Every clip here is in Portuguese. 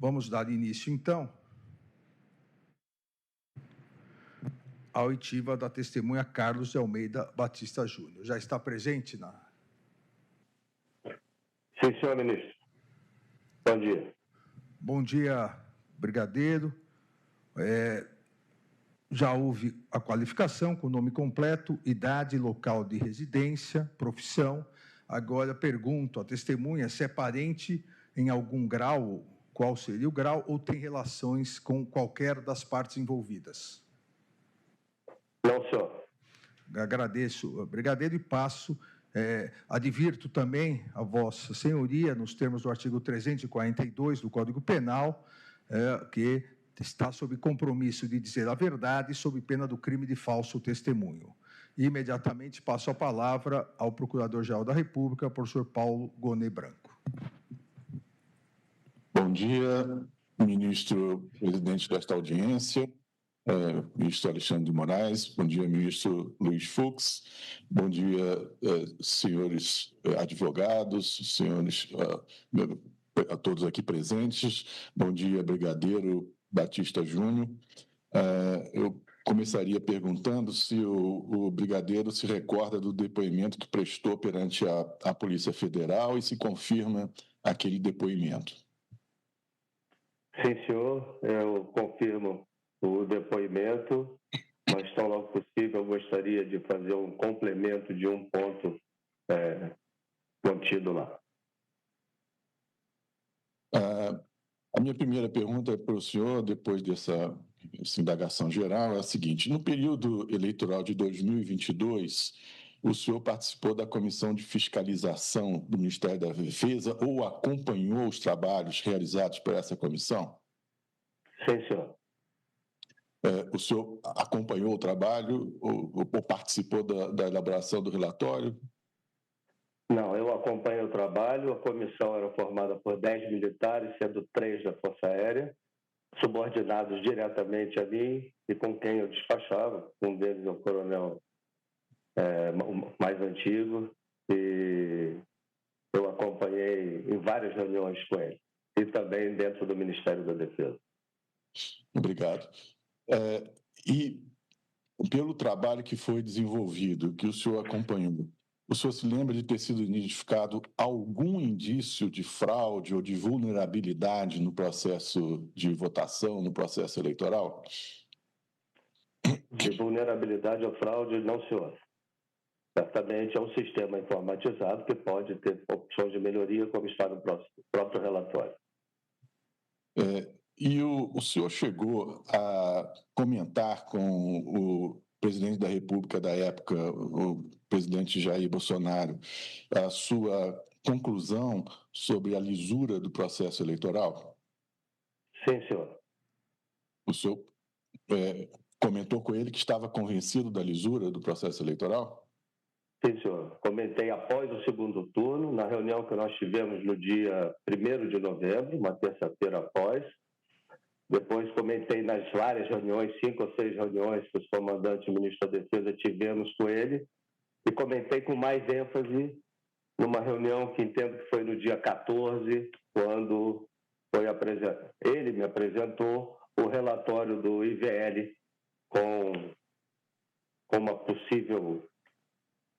Vamos dar início, então, à oitiva da testemunha Carlos de Almeida Batista Júnior. Já está presente na... Sim, senhor ministro. Bom dia. Bom dia, brigadeiro. Já houve a qualificação com o nome completo, idade, local de residência, profissão. Agora pergunto à testemunha se é parente em algum grau, qual seria o grau, ou tem relações com qualquer das partes envolvidas. Não, senhor. Agradeço, brigadeiro, e passo. Advirto também a vossa senhoria, nos termos do artigo 342 do Código Penal, que está sob compromisso de dizer a verdade sob pena do crime de falso testemunho. Imediatamente passo a palavra ao Procurador-Geral da República, professor Paulo Gonet Branco. Bom dia, ministro presidente desta audiência, ministro Alexandre de Moraes, bom dia, ministro Luiz Fux, bom dia, senhores advogados, senhores, a todos aqui presentes, bom dia, brigadeiro Batista Júnior. Eu começaria perguntando se o brigadeiro se recorda do depoimento que prestou perante a Polícia Federal e se confirma aquele depoimento. Sim, senhor. Eu confirmo o depoimento, mas tão logo possível eu gostaria de fazer um complemento de um ponto contido lá. A minha primeira pergunta para o senhor, depois dessa indagação geral, é a seguinte: no período eleitoral de 2022, o senhor participou da Comissão de Fiscalização do Ministério da Defesa ou acompanhou os trabalhos realizados por essa comissão? Sim, senhor. O senhor acompanhou o trabalho ou participou da elaboração do relatório? Não, eu acompanho o trabalho. A comissão era formada por 10 militares, sendo 3 da Força Aérea, subordinados diretamente a mim e com quem eu despachava. Um deles é o coronel mais antigo, e eu acompanhei em várias reuniões com ele, e também dentro do Ministério da Defesa. Obrigado. E pelo trabalho que foi desenvolvido, que o senhor acompanhou, o senhor se lembra de ter sido identificado algum indício de fraude ou de vulnerabilidade no processo de votação, no processo eleitoral? De vulnerabilidade ou fraude, não, senhor. Certamente é um sistema informatizado que pode ter opções de melhoria, como está no próprio relatório. E o senhor chegou a comentar com o presidente da República da época, o presidente Jair Bolsonaro, a sua conclusão sobre a lisura do processo eleitoral? Sim, senhor. O senhor comentou com ele que estava convencido da lisura do processo eleitoral? Sim, senhor. Comentei após o segundo turno, na reunião que nós tivemos no dia 1º de novembro, uma terça-feira após. Depois comentei nas várias reuniões, 5 ou 6 reuniões que os comandantes e o ministro da Defesa tivemos com ele, e comentei com mais ênfase numa reunião que entendo que foi no dia 14, quando ele me apresentou o relatório do IVL com uma possível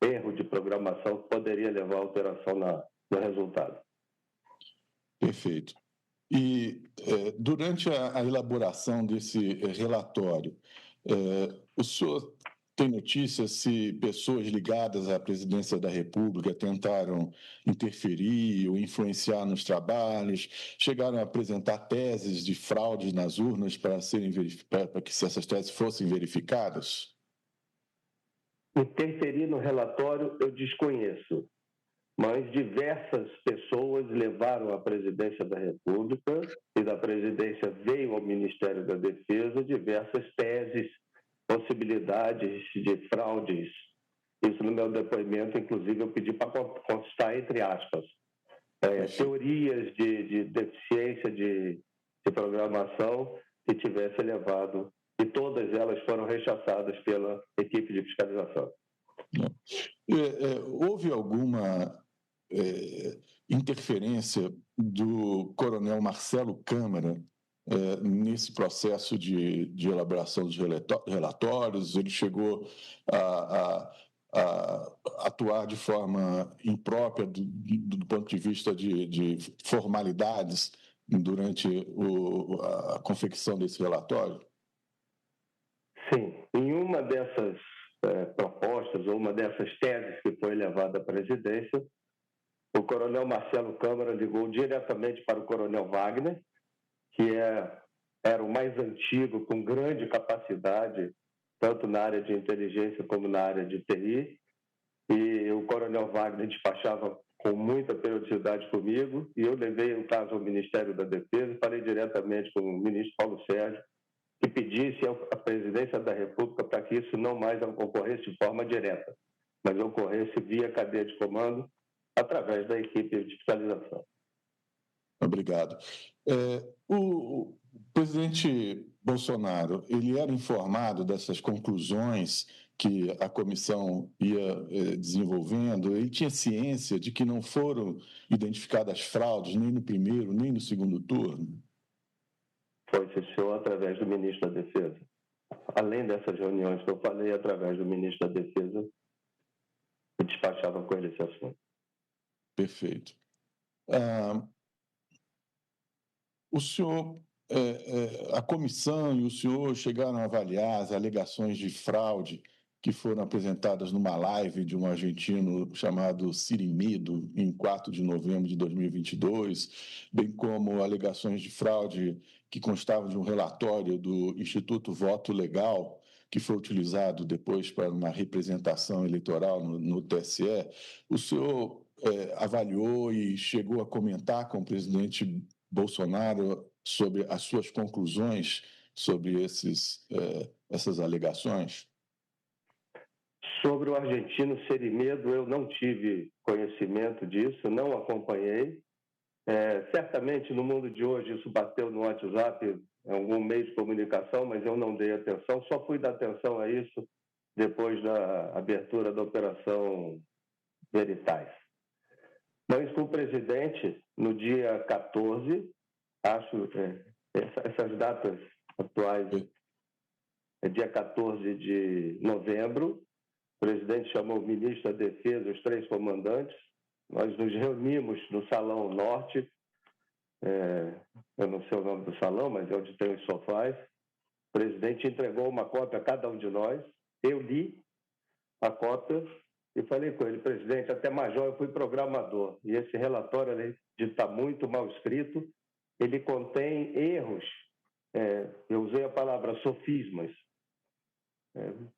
erro de programação que poderia levar a alteração no resultado. Perfeito. E durante a elaboração desse relatório, o senhor tem notícia se pessoas ligadas à presidência da República tentaram interferir ou influenciar nos trabalhos, chegaram a apresentar teses de fraude nas urnas para que essas teses fossem verificadas? Interferir no relatório eu desconheço, mas diversas pessoas levaram à presidência da República e da presidência veio ao Ministério da Defesa diversas teses, possibilidades de fraudes. Isso no meu depoimento, inclusive, eu pedi para constar entre aspas. Teorias de deficiência de programação que tivesse levado, e todas elas foram rechaçadas pela equipe de fiscalização. Houve alguma interferência do coronel Marcelo Câmara nesse processo de elaboração dos relatórios. Ele chegou a atuar de forma imprópria do ponto de vista de formalidades durante a confecção desse relatório? Sim. Em uma dessas propostas, ou uma dessas teses que foi levada à presidência, o coronel Marcelo Câmara ligou diretamente para o coronel Wagner, que era o mais antigo, com grande capacidade, tanto na área de inteligência como na área de TI, e o coronel Wagner despachava com muita periodicidade comigo, e eu levei o caso ao Ministério da Defesa e falei diretamente com o ministro Paulo Sérgio, que pedisse à presidência da República para que isso não mais ocorresse de forma direta, mas ocorresse via cadeia de comando, através da equipe de fiscalização. Obrigado. O presidente Bolsonaro, ele era informado dessas conclusões que a comissão ia desenvolvendo? Ele tinha ciência de que não foram identificadas fraudes nem no primeiro, nem no segundo turno? Foi, senhor, através do ministro da Defesa. Além dessas reuniões que eu falei, através do ministro da Defesa, eu despachava com ele esse assunto. Perfeito. O senhor, a comissão e o senhor chegaram a avaliar as alegações de fraude que foram apresentadas numa live de um argentino chamado Sirimido, em 4 de novembro de 2022, bem como alegações de fraude que constavam de um relatório do Instituto Voto Legal, que foi utilizado depois para uma representação eleitoral no TSE. O senhor avaliou e chegou a comentar com o presidente Bolsonaro sobre as suas conclusões sobre essas alegações? Sobre o argentino Sirimedo, eu não tive conhecimento disso, não acompanhei. Certamente, no mundo de hoje, isso bateu no WhatsApp, em algum meio de comunicação, mas eu não dei atenção, só fui dar atenção a isso depois da abertura da Operação Veritas. Mas com o presidente, no dia 14, acho essas datas atuais, dia 14 de novembro, o presidente chamou o ministro da Defesa, os 3 comandantes, nós nos reunimos no Salão Norte, eu não sei o nome do salão, mas é onde tem os sofás. O presidente entregou uma cópia a cada um de nós, eu li a cópia e falei com ele: presidente, até major eu fui programador, e esse relatório, além de estar muito mal escrito, ele contém erros, eu usei a palavra sofismas,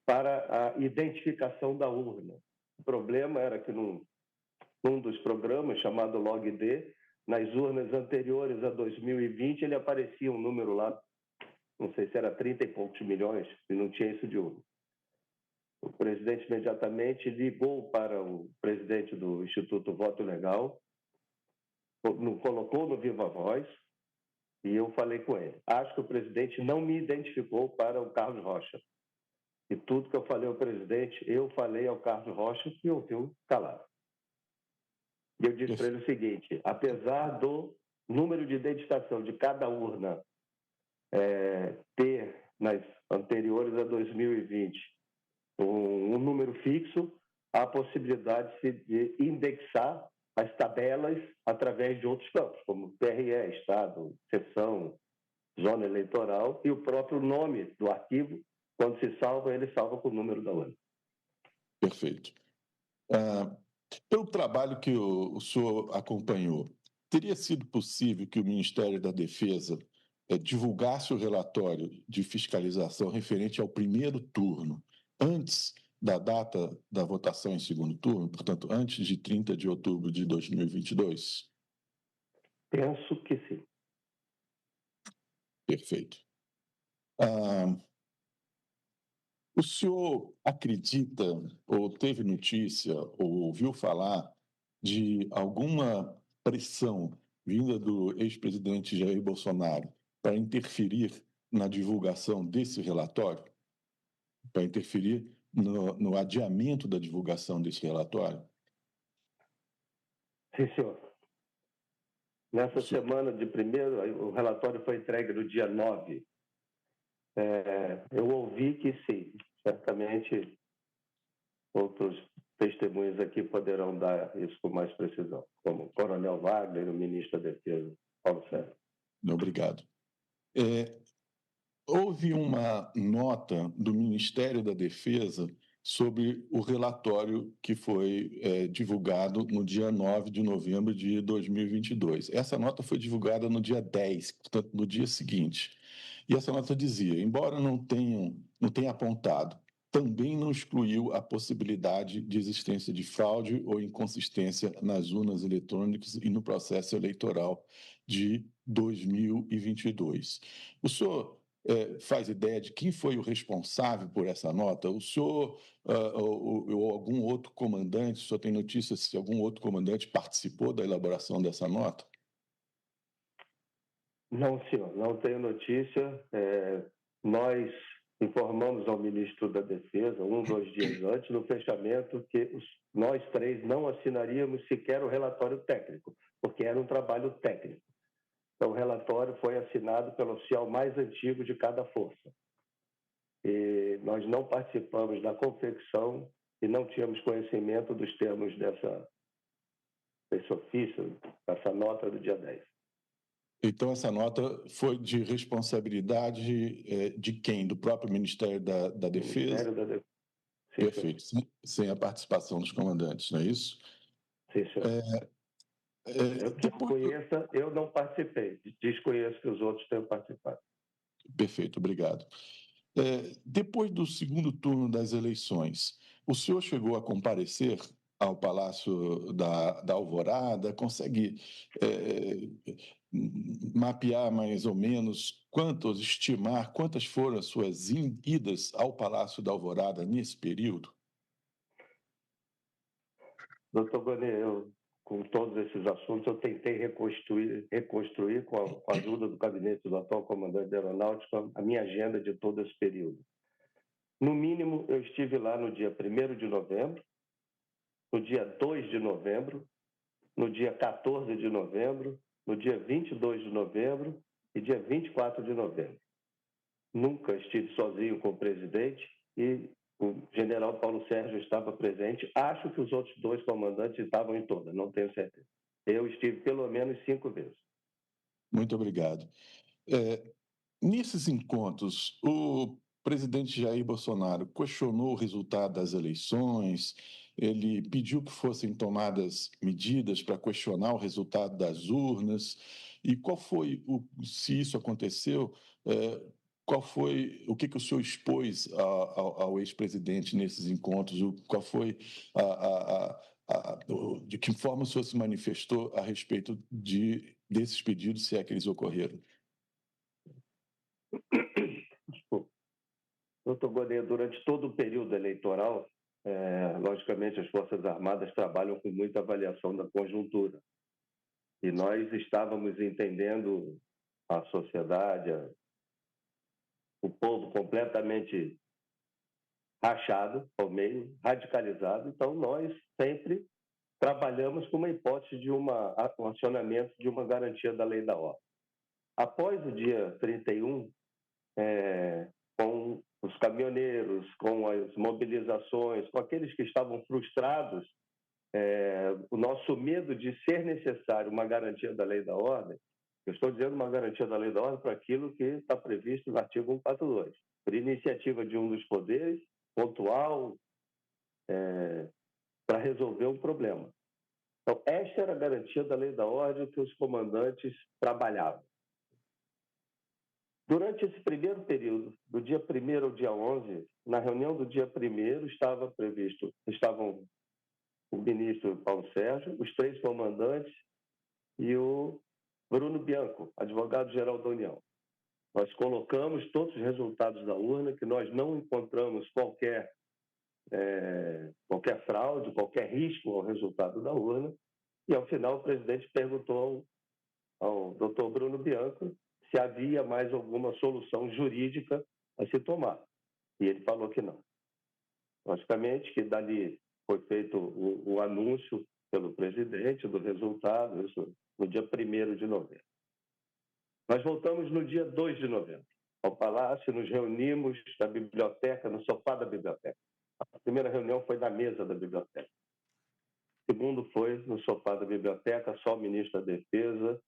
para a identificação da urna. O problema era que num dos programas, chamado LogD, nas urnas anteriores a 2020, ele aparecia um número lá, não sei se era 30 e poucos milhões, e não tinha isso de urna. O presidente imediatamente ligou para o presidente do Instituto Voto Legal, colocou no Viva Voz, e eu falei com ele. Acho que o presidente não me identificou para o Carlos Rocha. E tudo que eu falei ao presidente, eu falei ao Carlos Rocha, que ouviu calado. E eu disse para ele o seguinte: apesar do número de identificação de cada urna ter, nas anteriores a 2020, um número fixo, há a possibilidade de indexar as tabelas através de outros campos, como TRE, Estado, seção, zona eleitoral, e o próprio nome do arquivo, quando se salva, ele salva com o número da urna. Perfeito. Pelo trabalho que o senhor acompanhou, teria sido possível que o Ministério da Defesa divulgasse o relatório de fiscalização referente ao primeiro turno antes da data da votação em segundo turno, portanto, antes de 30 de outubro de 2022? Penso que sim. Perfeito. O senhor acredita, ou teve notícia, ou ouviu falar de alguma pressão vinda do ex-presidente Jair Bolsonaro para interferir na divulgação desse relatório? Para interferir no adiamento da divulgação desse relatório? Sim, senhor. Nessa semana de primeiro, o relatório foi entregue no dia 9. Eu ouvi que sim, certamente outros testemunhos aqui poderão dar isso com mais precisão, como o Coronel Wagner e o ministro da Defesa, Paulo Sérgio. Obrigado. Houve uma nota do Ministério da Defesa sobre o relatório que foi divulgado no dia 9 de novembro de 2022. Essa nota foi divulgada no dia 10, portanto, no dia seguinte. E essa nota dizia, embora não tenha apontado, também não excluiu a possibilidade de existência de fraude ou inconsistência nas urnas eletrônicas e no processo eleitoral de 2022. O senhor faz ideia de quem foi o responsável por essa nota? O senhor ou algum outro comandante, o senhor tem notícia se algum outro comandante participou da elaboração dessa nota? Não, senhor, não tenho notícia. Nós informamos ao ministro da Defesa, 2 dias antes, no fechamento, que nós 3 não assinaríamos sequer o relatório técnico, porque era um trabalho técnico. Então, o relatório foi assinado pelo oficial mais antigo de cada força. E nós não participamos da confecção e não tínhamos conhecimento dos termos desse ofício, dessa nota do dia 10. Então, essa nota foi de responsabilidade de quem? Do próprio Ministério da Defesa? Ministério da Defesa. Sim, perfeito, sem a participação dos comandantes, não é isso? Sim, senhor. Eu não participei. Desconheço que os outros tenham participado. Perfeito, obrigado. Depois do segundo turno das eleições, o senhor chegou a comparecer ao Palácio da Alvorada? Consegue mapear mais ou menos estimar quantas foram as suas idas ao Palácio da Alvorada nesse período? Doutor Gonet, com todos esses assuntos, eu tentei reconstruir com a ajuda do gabinete do atual comandante da Aeronáutica, a minha agenda de todo esse período. No mínimo, eu estive lá no dia 1º de novembro, no dia 2 de novembro, no dia 14 de novembro, no dia 22 de novembro e dia 24 de novembro. Nunca estive sozinho com o presidente e o general Paulo Sérgio estava presente. Acho que os outros 2 comandantes estavam em todas, não tenho certeza. Eu estive pelo menos 5 vezes. Muito obrigado. Nesses encontros, o presidente Jair Bolsonaro questionou o resultado das eleições, ele pediu que fossem tomadas medidas para questionar o resultado das urnas. E qual foi, se isso aconteceu, o que o senhor expôs ao ex-presidente nesses encontros? Qual foi de que forma o senhor se manifestou a respeito desses pedidos, se é que eles ocorreram? Doutor Gonet, durante todo o período eleitoral, logicamente as Forças Armadas trabalham com muita avaliação da conjuntura. E nós estávamos entendendo a sociedade, o povo completamente rachado ao meio, radicalizado. Então, nós sempre trabalhamos com uma hipótese de um acionamento de uma garantia da lei da ordem. Após o dia 31, com os caminhoneiros, com as mobilizações, com aqueles que estavam frustrados, o nosso medo de ser necessário uma garantia da lei da ordem, eu estou dizendo uma garantia da lei da ordem para aquilo que está previsto no artigo 142, por iniciativa de um dos poderes, pontual, para resolver um problema. Então, esta era a garantia da lei da ordem que os comandantes trabalhavam. Durante esse primeiro período, do dia 1º ao dia 11, na reunião do dia 1º estavam o ministro Paulo Sérgio, os 3 comandantes e o Bruno Bianco, advogado-geral da União. Nós colocamos todos os resultados da urna, que nós não encontramos qualquer fraude, qualquer risco ao resultado da urna, e ao final o presidente perguntou ao doutor Bruno Bianco se havia mais alguma solução jurídica a se tomar. E ele falou que não. Logicamente que dali foi feito o anúncio pelo presidente do resultado, isso no dia 1º de novembro. Nós voltamos no dia 2 de novembro ao Palácio, nos reunimos na biblioteca, no sofá da biblioteca. A primeira reunião foi na mesa da biblioteca. A segunda foi no sofá da biblioteca, só o ministro da Defesa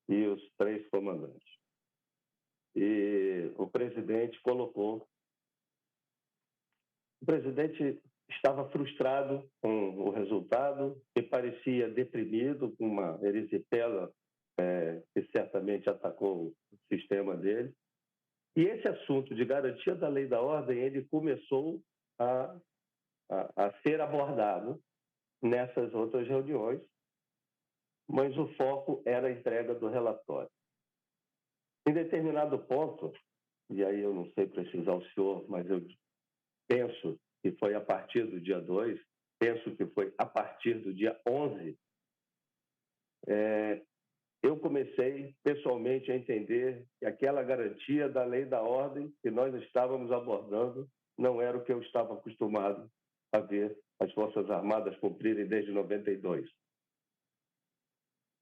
e os 3 comandantes. E o presidente colocou... O presidente estava frustrado com o resultado e parecia deprimido, com uma erisipela que certamente atacou o sistema dele. E esse assunto de garantia da lei e da ordem, ele começou a ser abordado nessas outras reuniões, mas o foco era a entrega do relatório. Em determinado ponto, e aí eu não sei precisar o senhor, mas eu penso que foi a partir do dia 2, penso que foi a partir do dia 11, eu comecei pessoalmente a entender que aquela garantia da lei e da ordem que nós estávamos abordando não era o que eu estava acostumado a ver as Forças Armadas cumprirem desde 92.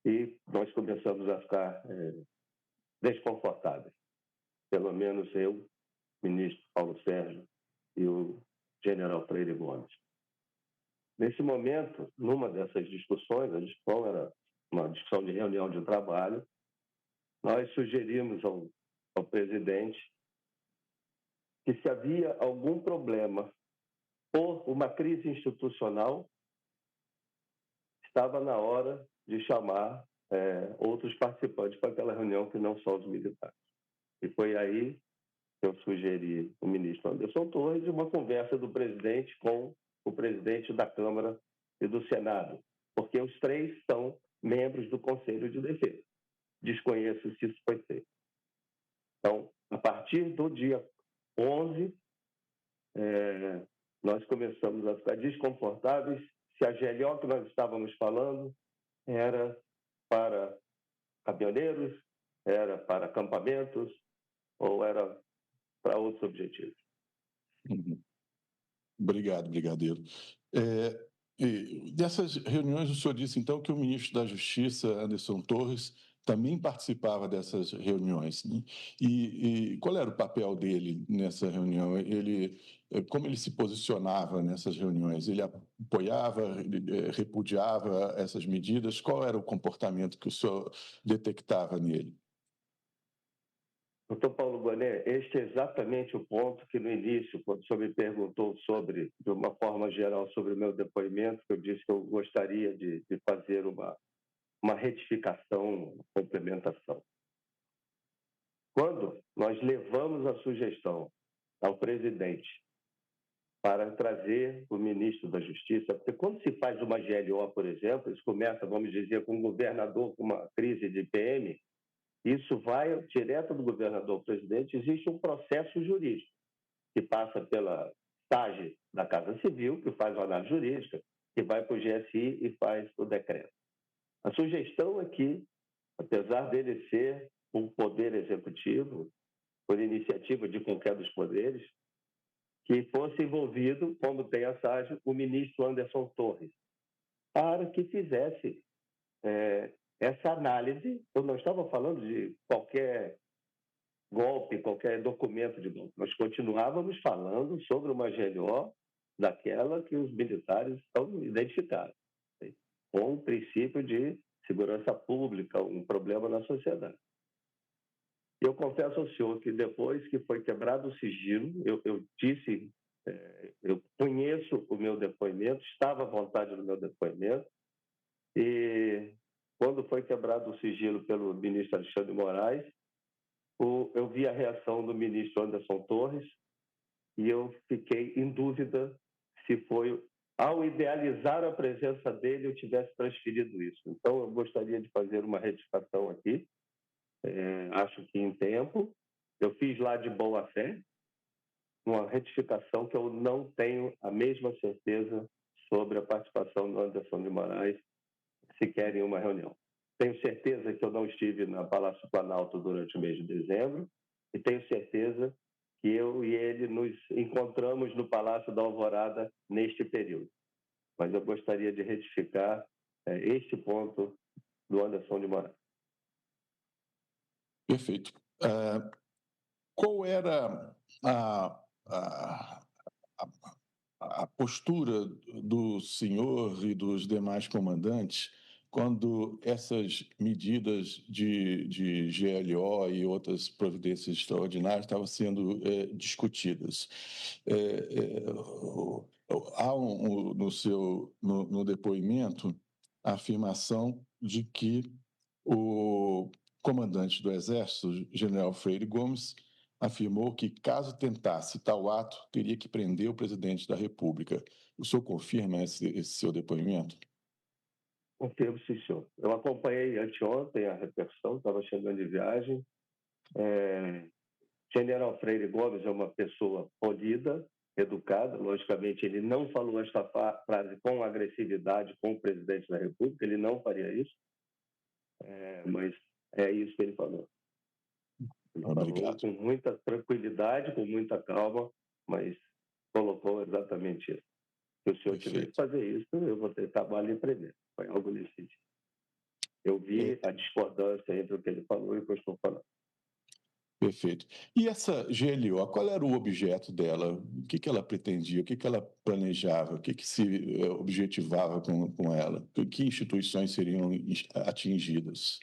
E nós começamos a ficar desconfortáveis. Pelo menos eu, ministro Paulo Sérgio e o general Freire Gomes. Nesse momento, numa dessas discussões, a discussão era uma discussão de reunião de trabalho, nós sugerimos ao presidente que se havia algum problema por uma crise institucional, estava na hora de chamar outros participantes para aquela reunião que não só os militares. E foi aí que eu sugeri o ministro Anderson Torres e uma conversa do presidente com o presidente da Câmara e do Senado, porque os 3 são membros do Conselho de Defesa. Desconheço se isso foi feito. Então, a partir do dia 11, nós começamos a ficar desconfortáveis se a GLO que nós estávamos falando era para caminhoneiros, era para acampamentos ou era para outros objetivos. Obrigado, brigadeiro. E dessas reuniões, o senhor disse, então, que o ministro da Justiça, Anderson Torres, também participava dessas reuniões, né? E qual era o papel dele nessa reunião? Como ele se posicionava nessas reuniões? Ele apoiava, repudiava essas medidas? Qual era o comportamento que o senhor detectava nele? Doutor Paulo Boné, este é exatamente o ponto que no início, quando o senhor me perguntou sobre, de uma forma geral, sobre o meu depoimento, eu disse que eu gostaria de fazer uma retificação, uma complementação. Quando nós levamos a sugestão ao presidente para trazer o ministro da Justiça, porque quando se faz uma GLO, por exemplo, isso começa, vamos dizer, com um governador com uma crise de PM, isso vai direto do governador ao presidente, existe um processo jurídico que passa pela SAGE da Casa Civil, que faz a análise jurídica, que vai para o GSI e faz o decreto. A sugestão é que, apesar dele ser um poder executivo, por iniciativa de qualquer dos poderes, que fosse envolvido, como tem a SAGE, o ministro Anderson Torres, para que fizesse essa análise. Eu não estava falando de qualquer golpe, qualquer documento de golpe. Nós continuávamos falando sobre uma GLO daquela que os militares estão identificados, com o princípio de segurança pública, um problema na sociedade. Eu confesso ao senhor que depois que foi quebrado o sigilo, eu disse, eu conheço o meu depoimento, estava à vontade no meu depoimento, e quando foi quebrado o sigilo pelo ministro Alexandre de Moraes, eu vi a reação do ministro Anderson Torres e eu fiquei em dúvida se foi, ao idealizar a presença dele, eu tivesse transferido isso. Então, eu gostaria de fazer uma retificação aqui. Acho que em tempo. Eu fiz lá de boa fé uma retificação que eu não tenho a mesma certeza sobre a participação do Anderson de Moraes sequer em uma reunião. Tenho certeza que eu não estive na Palácio Planalto durante o mês de dezembro e tenho certeza que eu e ele nos encontramos no Palácio da Alvorada neste período. Mas eu gostaria de retificar este ponto do Anderson de Moraes. Perfeito. Qual era a postura do senhor e dos demais comandantes quando essas medidas de GLO e outras providências extraordinárias estavam sendo discutidas? Há no depoimento a afirmação de que o comandante do Exército, general Freire Gomes, afirmou que, caso tentasse tal ato, teria que prender o presidente da República. O senhor confirma esse seu depoimento? Confirmo, sim, senhor. Eu acompanhei anteontem a repercussão, estava chegando de viagem. General Freire Gomes é uma pessoa polida, educada. Logicamente, ele não falou esta frase com agressividade com o presidente da República, ele não faria isso, mas é isso que ele falou. Ele Obrigado. falou com muita tranquilidade, com muita calma, mas colocou exatamente isso. Se o senhor tiver que fazer isso, eu vou ter trabalho em prender. Foi algo nesse sentido. Eu vi a discordância entre o que ele falou e o que eu estou falando. Perfeito. E essa GLO, qual era o objeto dela? O que ela pretendia? O que ela planejava? O que se objetivava com ela? Que instituições seriam atingidas?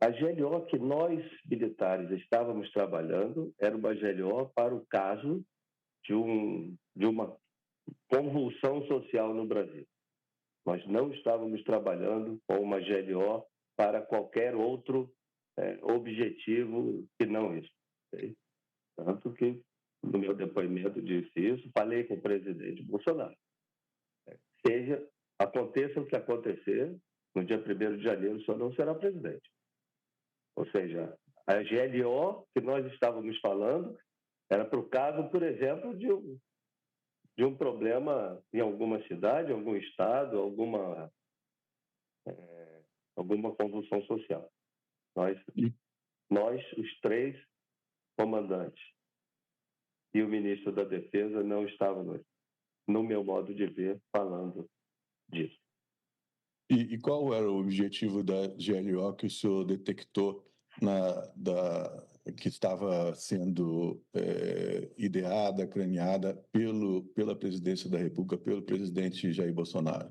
A GLO que nós, militares, estávamos trabalhando era uma GLO para o caso de uma convulsão social no Brasil. Nós não estávamos trabalhando com uma GLO para qualquer outro objetivo que não isso. Tanto que, no meu depoimento, disse isso, falei com o presidente Bolsonaro. Aconteça o que acontecer, no dia 1º de janeiro, o senhor não será presidente. Ou seja, a GLO que nós estávamos falando era para o caso, por exemplo, de um problema em alguma cidade, algum estado, alguma convulsão social. Nós, os 3 comandantes e o ministro da Defesa não estávamos, no meu modo de ver, falando disso. E qual era o objetivo da GLO que o senhor detectou que estava sendo ideada, craneada pela presidência da República, pelo presidente Jair Bolsonaro?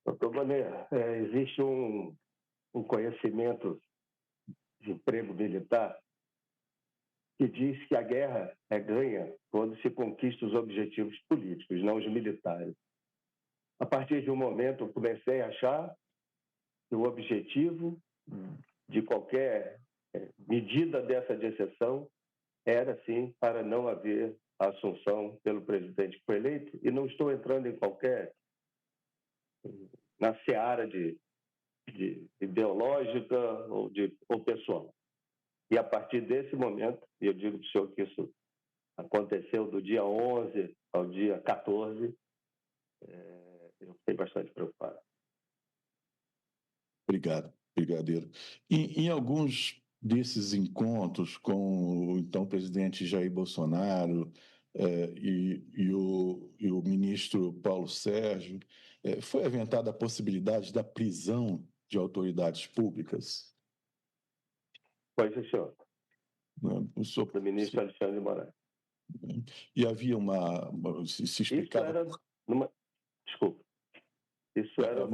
Doutor Vaner, existe um conhecimento de emprego militar que diz que a guerra é ganha quando se conquista os objetivos políticos, não os militares. A partir de um momento, eu comecei a achar que o objetivo de qualquer medida dessa de exceção era, sim, para não haver a assunção pelo presidente que foi eleito, e não estou entrando em na seara de ideológica ou pessoal. E a partir desse momento, e eu digo para o senhor que isso aconteceu do dia 11 ao dia 14, eu fiquei bastante preocupado. Obrigado, brigadeiro. Em alguns desses encontros com o então presidente Jair Bolsonaro e o ministro Paulo Sérgio, foi aventada a possibilidade da prisão de autoridades públicas? Pois é, senhor. Do ministro Alexandre de Moraes. E havia se explicava... Desculpa. Isso era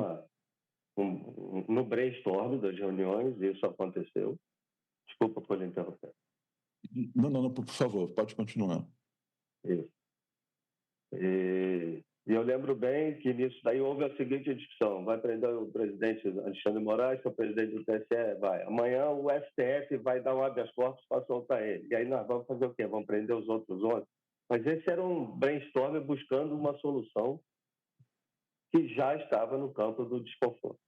no brainstorm das reuniões, isso aconteceu. Desculpa por interromper. Não, por favor, pode continuar. Isso. E eu lembro bem que nisso daí houve a seguinte discussão: vai prender o presidente Alexandre de Moraes, que é o presidente do TSE, vai. Amanhã o STF vai dar um habeas corpus para soltar ele. E aí nós vamos fazer o quê? Vamos prender os outros 11? Mas esse era um brainstorm buscando uma solução que já estava no campo do desconforto.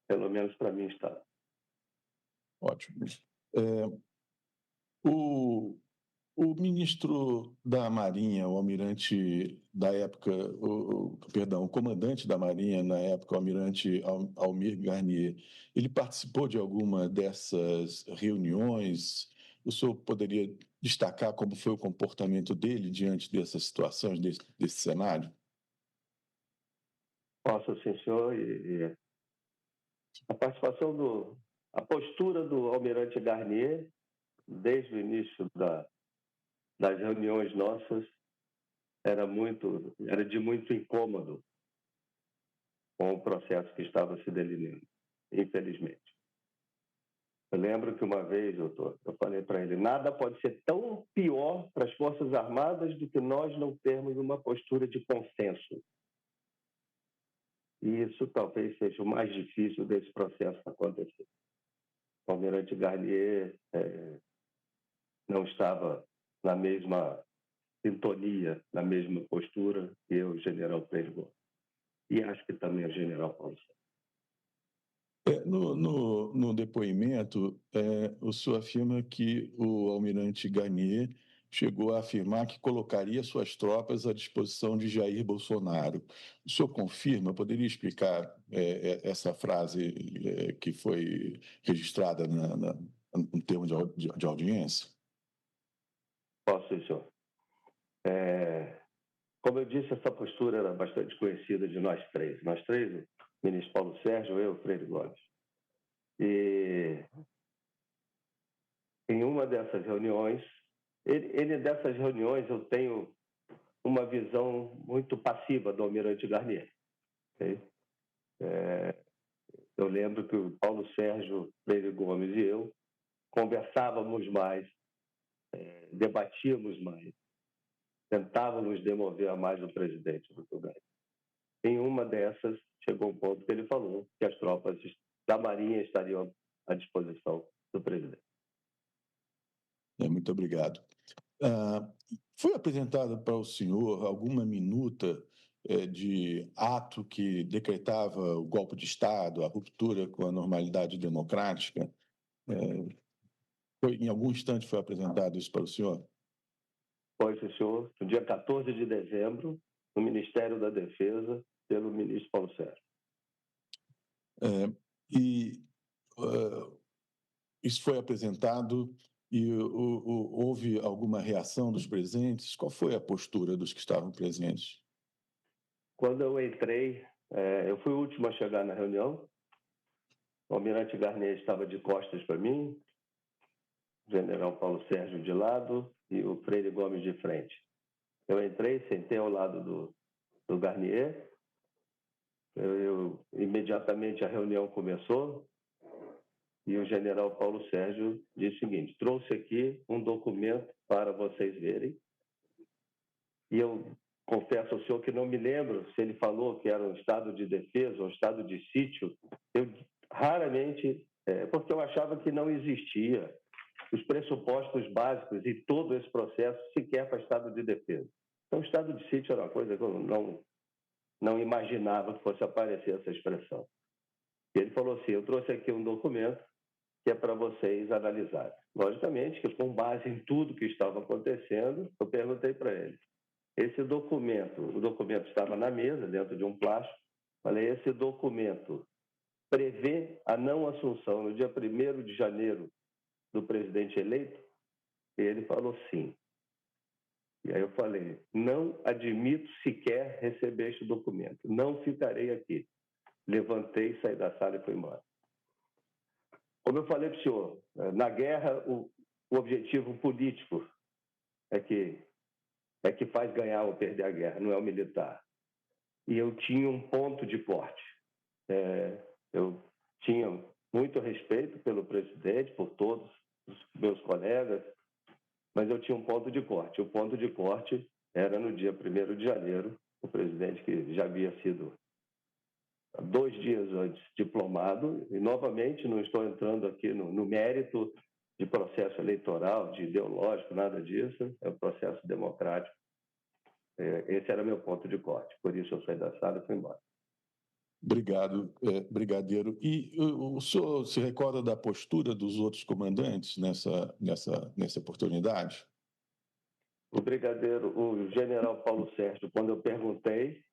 Pelo menos para mim está. Ótimo. O ministro da Marinha, o almirante da época, o comandante da Marinha na época, o almirante Almir Garnier, ele participou de alguma dessas reuniões? O senhor poderia destacar como foi o comportamento dele diante dessas situações, desse cenário? Posso, sim, senhor. A participação a postura do almirante Garnier, desde o início das reuniões nossas, era de muito incômodo com o processo que estava se delineando, infelizmente. Eu lembro que uma vez, doutor, eu falei para ele, nada pode ser tão pior para as Forças Armadas do que nós não termos uma postura de consenso. E isso talvez seja o mais difícil desse processo acontecer. O almirante Garnier não estava na mesma sintonia, na mesma postura que o general Freire Gomes. E acho que também o general Paulo Sérgio. No depoimento, o senhor afirma que o almirante Garnier chegou a afirmar que colocaria suas tropas à disposição de Jair Bolsonaro. O senhor confirma? Poderia explicar essa frase que foi registrada no termo de audiência? Posso, senhor. Como eu disse, essa postura era bastante conhecida de nós três. Nós três, o ministro Paulo Sérgio, eu, Freire Gomes. E em uma dessas reuniões, dessas reuniões eu tenho uma visão muito passiva do almirante Garnier. Okay? Eu lembro que o Paulo Sérgio, Freire Gomes e eu conversávamos mais, debatíamos mais, tentávamos demover mais o presidente do lugar. Em uma dessas, chegou um ponto que ele falou que as tropas da Marinha estariam à disposição do presidente. Muito obrigado. Foi apresentada para o senhor alguma minuta de ato que decretava o golpe de Estado, a ruptura com a normalidade democrática? Em algum instante foi apresentado isso para o senhor? Pois, senhor, no dia 14 de dezembro, no Ministério da Defesa, pelo ministro Paulo Sérgio. Isso foi apresentado e houve alguma reação dos presentes? Qual foi a postura dos que estavam presentes? Quando eu entrei, eu fui o último a chegar na reunião. O almirante Garnier estava de costas para mim, o general Paulo Sérgio de lado e o Freire Gomes de frente. Eu entrei, sentei ao lado do Garnier. Imediatamente a reunião começou e o general Paulo Sérgio disse o seguinte: trouxe aqui um documento para vocês verem. E eu confesso ao senhor que não me lembro se ele falou que era um estado de defesa ou um estado de sítio. Eu raramente, porque eu achava que não existia os pressupostos básicos e todo esse processo sequer para estado de defesa. Então, o estado de sítio era uma coisa que eu não imaginava que fosse aparecer essa expressão. E ele falou assim: eu trouxe aqui um documento que é para vocês analisarem. Logicamente que, com base em tudo que estava acontecendo, eu perguntei para ele: esse documento, o documento estava na mesa, dentro de um plástico, falei, esse documento prevê a não assunção no dia 1º de janeiro do presidente eleito? E ele falou sim. E aí eu falei, não admito sequer receber este documento, não ficarei aqui. Levantei, saí da sala e fui embora. Como eu falei para o senhor, na guerra o objetivo político é que faz ganhar ou perder a guerra, não é o militar. E eu tinha um ponto de corte. Eu tinha muito respeito pelo presidente, por todos os meus colegas, mas eu tinha um ponto de corte. O ponto de corte era no dia 1º de janeiro, o presidente que já havia sido 2 dias antes diplomado, e novamente não estou entrando aqui no mérito de processo eleitoral, de ideológico, nada disso, é um processo democrático. Esse era meu ponto de corte, por isso eu saí da sala e fui embora. Obrigado, brigadeiro. E o senhor se recorda da postura dos outros comandantes nessa oportunidade? O brigadeiro, o general Paulo Sérgio, quando eu perguntei,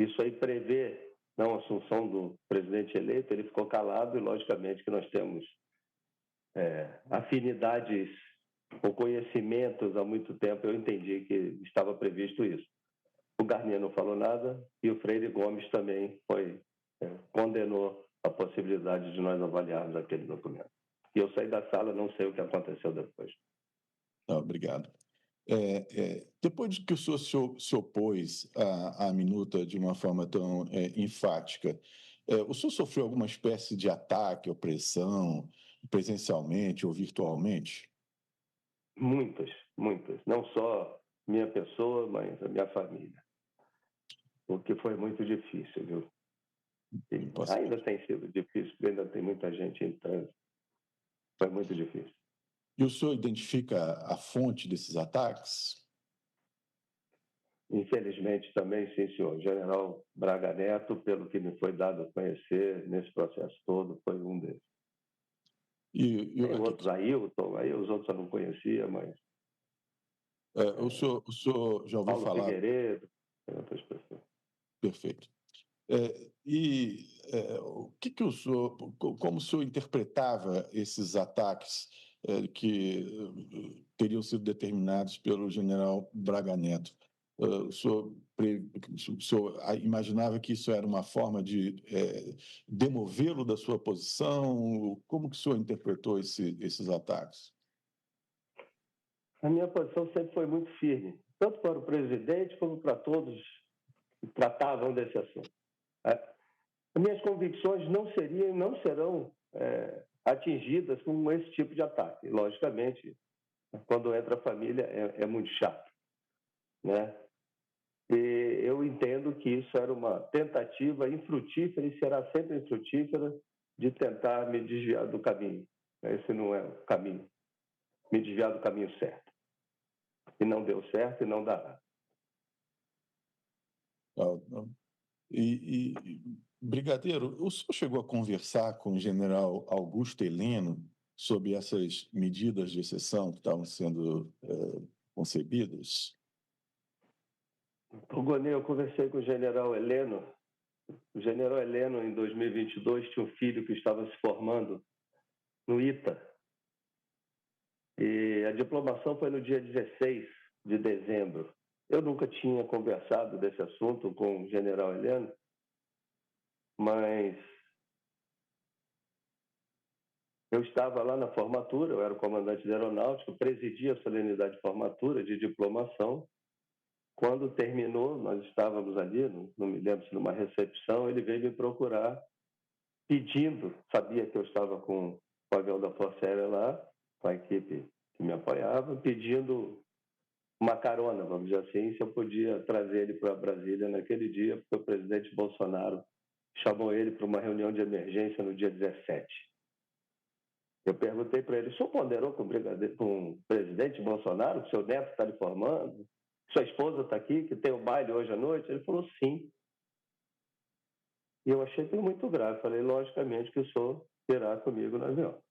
isso aí prevê não assunção do presidente eleito, ele ficou calado e, logicamente, que nós temos afinidades ou conhecimentos há muito tempo, eu entendi que estava previsto isso. O Garnier não falou nada e o Freire Gomes também condenou a possibilidade de nós avaliarmos aquele documento. E eu saí da sala, não sei o que aconteceu depois. Obrigado. Depois de que o senhor se opôs à minuta de uma forma tão enfática, o senhor sofreu alguma espécie de ataque, opressão, presencialmente ou virtualmente? Muitas, muitas. Não só minha pessoa, mas a minha família. O que foi muito difícil, viu? E ainda tem sido difícil, porque ainda tem muita gente em trânsito. Foi muito difícil. E o senhor identifica a fonte desses ataques? Infelizmente também, sim, senhor. General Braga Neto, pelo que me foi dado a conhecer nesse processo todo, foi um deles. Tem outros, Ailton, aí os outros eu não conhecia, mas... O senhor já ouviu Paulo falar... Figueiredo, tem outras pessoas. Perfeito. O que o senhor, como o senhor interpretava esses ataques que teriam sido determinados pelo general Braga Neto? O senhor imaginava que isso era uma forma de demovê-lo da sua posição? Como que o senhor interpretou esses ataques? A minha posição sempre foi muito firme, tanto para o presidente como para todos que tratavam desse assunto. As minhas convicções não serão atingidas com esse tipo de ataque. Logicamente, quando entra a família é muito chato, né? E eu entendo que isso era uma tentativa infrutífera e será sempre infrutífera de tentar me desviar do caminho. Esse não é o caminho. Me desviar do caminho certo. E não deu certo e não dará. Brigadeiro, o senhor chegou a conversar com o general Augusto Heleno sobre essas medidas de exceção que estavam sendo concebidas? Gonê, eu conversei com o general Heleno. O general Heleno, em 2022, tinha um filho que estava se formando no ITA. E a diplomação foi no dia 16 de dezembro. Eu nunca tinha conversado desse assunto com o general Heleno, mas eu estava lá na formatura, eu era o comandante da aeronáutica, presidia a solenidade de formatura de diplomação. Quando terminou, nós estávamos ali, não me lembro se numa recepção, ele veio me procurar pedindo, sabia que eu estava com o avião da Força Aérea lá, com a equipe que me apoiava, pedindo uma carona, vamos dizer assim, se eu podia trazer ele para Brasília naquele dia, porque o presidente Bolsonaro chamou ele para uma reunião de emergência no dia 17. Eu perguntei para ele, o senhor ponderou com o presidente Bolsonaro, que seu neto está lhe formando, sua esposa está aqui, que tem o baile hoje à noite? Ele falou, sim. E eu achei aquilo muito grave. Falei, logicamente, que o senhor irá comigo no avião.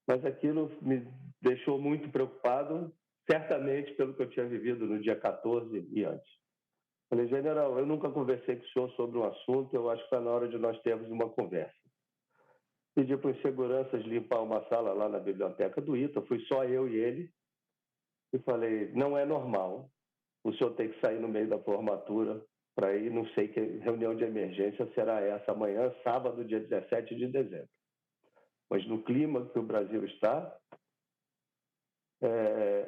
Mas aquilo me deixou muito preocupado, certamente pelo que eu tinha vivido no dia 14 e antes. Falei, general, eu nunca conversei com o senhor sobre um assunto, eu acho que está na hora de nós termos uma conversa. Pedi para os seguranças limpar uma sala lá na biblioteca do ITA, fui só eu e ele, e falei, não é normal, o senhor tem que sair no meio da formatura para ir, não sei que reunião de emergência será essa amanhã, sábado, dia 17 de dezembro. Mas no clima que o Brasil está,